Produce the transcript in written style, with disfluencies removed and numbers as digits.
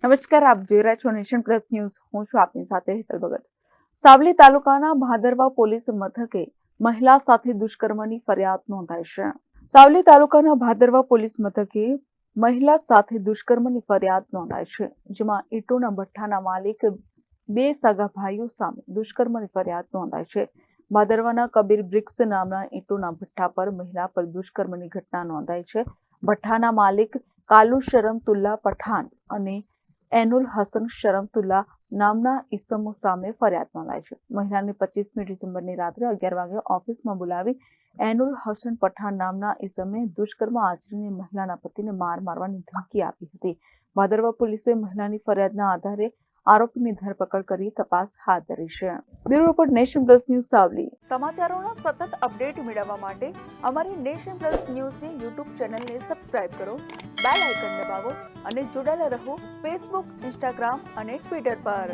નમસ્કાર, આપ જોઈ રહ્યા છો નેશન પ્લસ ન્યૂઝ. હું છું આપની સાથે હેતલ ભગત. સાવલી તાલુકાના ભાદરવા પોલીસ મથકે મહિલા સાથે દુષ્કર્મની ફરિયાદ નોંધાઈ છે. સાવલી તાલુકાના ભાદરવા પોલીસ મથકે મહિલા સાથે દુષ્કર્મની ફરિયાદ નોંધાઈ છે, જેમાં ઈંટોના ભઠ્ઠાના માલિક બે સગા ભાઈઓ સામે દુષ્કર્મની ફરિયાદ નોંધાઈ છે. ભાદરવાના કબીર બ્રિક્સ નામના ઈંટોના ભઠ્ઠા પર મહિલા પર દુષ્કર્મની ઘટના નોંધાઈ છે. ભઠ્ઠાના માલિક કાલુ શરમતુલ્લા પઠાણ અને એનુલ હસન શરમતુલ્લા નામના ઈસમો સામે ફરિયાદ નોંધાઈ છે. મહિલાને 25મી ડિસેમ્બરની રાત્રે 11 વાગે ઓફિસમાં બોલાવી એનુલ હસન પઠાણ નામના ઈસમે દુષ્કર્મ આચરીને મહિલાના પતિને મારવાની ધમકી આપી હતી. ભાદરવા પોલીસે મહિલાની ફરિયાદના આધારે આરોપીની ધરપકડ કરી તપાસ હાથ ધરી છે. Bureau report, Nation Plus News, Savli. સમાચારોના સતત અપડેટ મેળવવા માટે અમારી નેશન પ્લસ ન્યૂઝની યુટ્યુબ ચેનલને સબસ્ક્રાઇબ કરો, બેલ આઇકન દબાવો અને જોડાયેલા રહો ફેસબુક, ઇન્સ્ટાગ્રામ અને ટ્વિટર પર.